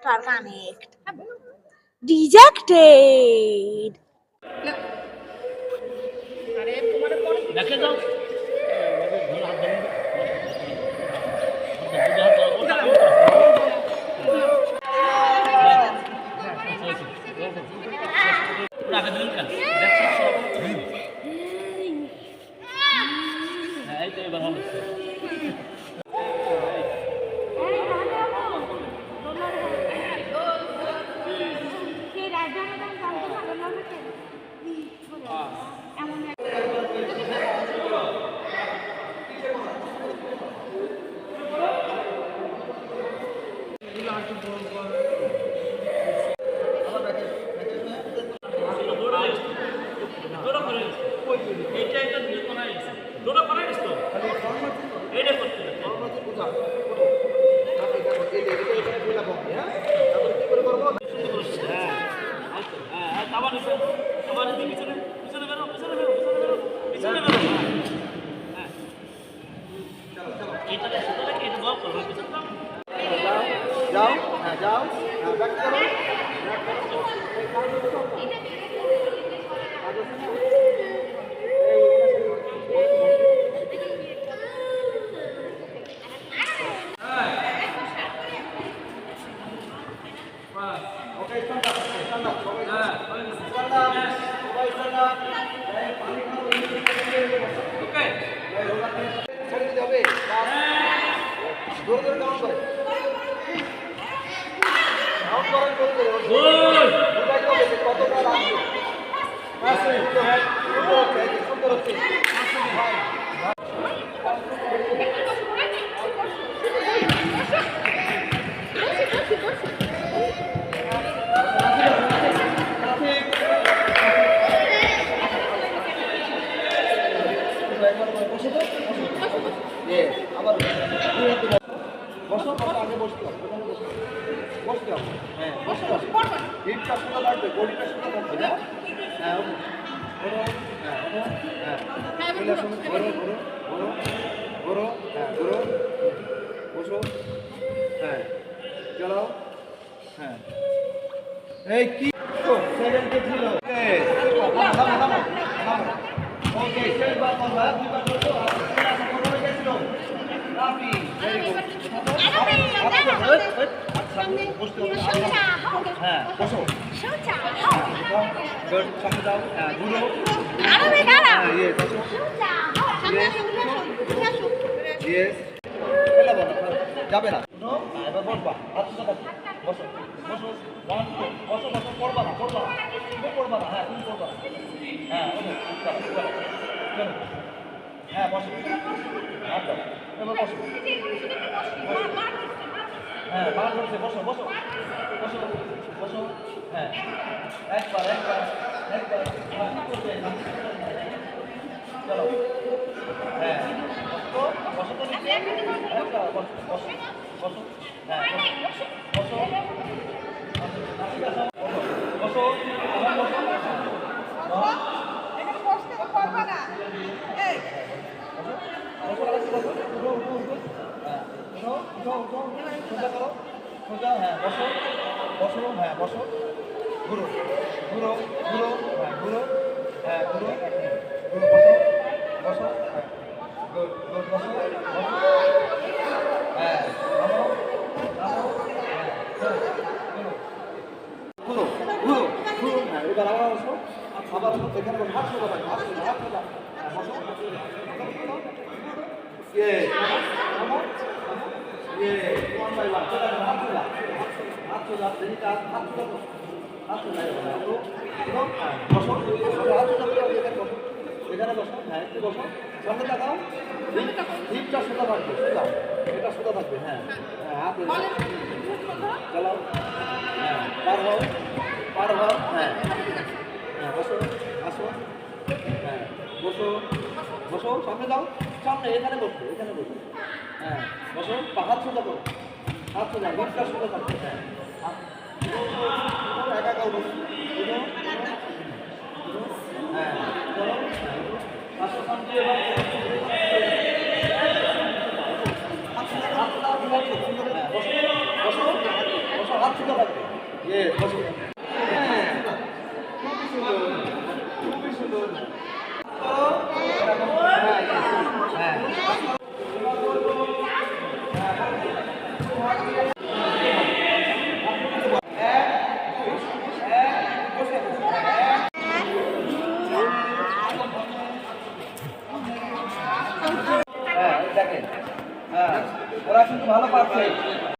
Network connect rejected. দেখে যাও এই তো এবার হবে যাও হ্যাঁ যাও ব্যাক করো ওকে স্ট্যান্ড আপ সবাই স্ট্যান্ড আপ সবাই স্ট্যান্ড আপ পানি খাও ওকে ছেড়ে দিতে হবে জোরে জোরে কাউন্ট করে কাউন্ট করেন করে বুঝাইতে হবে যে কতটা লাগবে সুন্দর হচ্ছে আবার বসো আগে বসতে হবে বসতে হবে হ্যাঁ বসতে হবে হিপটা সোজা থাকবে বডিটা সোজা থাকবে না হ্যাঁ ঘোরো হ্যাঁ ঘোরো ঘোরো ঘোরো ঘোরো হ্যাঁ ঘোরো বসো হ্যাঁ চলো হ্যাঁ এই কি তো সেকেন্ডে ছিল ওকে ওকে সেবার কথা দুবার করো রাফি ভেরি গুড হ্যাঁ বসো গুড সামনে যাও হ্যাঁ ঘুরো ইয়ে বসো ইয়েস যাবে না এবার বসবা বসো বসো বসো বসো পড়বা না তুমি পড়বা না হ্যাঁ তুমি পড়বা হ্যাঁ হ্যাঁ বসো আচ্ছা এবার বসো হ্যাঁ বার করছে বসো বসো বসো বসো হ্যাঁ একবার চলো হ্যাঁ বসো তো বসো বসো হ্যাঁ বসো বসো সোজা করো সোজা হ্যাঁ বসো বসো হ্যাঁ বসো ঘুরো ঘুরো ঘুরো হ্যাঁ ঘুরো হ্যাঁ ঘুরো ঘুরো বসো বসো হ্যাঁ গুড গুড বসো বসো হ্যাঁ নামো নামো হ্যাঁ ঘুরো ঘুরো ঘুরো হ্যাঁ এবার আবার বসো আবার এখানে হাত সোজা থাকবে হাত সোজা হ্যাঁ বসো ইয়ে নামো ये कौन भाई बात कर रहा है हाथ चला नहीं का हाथ चला तो बसो हाथ चला এখানে বসো হ্যাঁ একটু বসো সামনে তাকাও হিপটা সোজা থাকবে সোজা এটা সোজা থাকবে হ্যাঁ হ্যাঁ হাত চালাও হ্যাঁ পার হও হ্যাঁ হ্যাঁ বসো আসো হ্যাঁ বসো বসো সামনে যাও সামনে এখানে বসো হ্যাঁ বসো হাত সোজা করো হাত সোজা হিপটা সোজা থাকবে হ্যাঁ একা একা বসো হ্যাঁ চলো আসো সামনে বসো হাত সোজা থাকবে। বসো। হ্যাঁ, খুবই সুন্দর, খুবই সুন্দর। তো, হ্যাঁ, হ্যাঁ, দেখেন, হ্যাঁ, ওরা কিন্তু ভালো পারছে।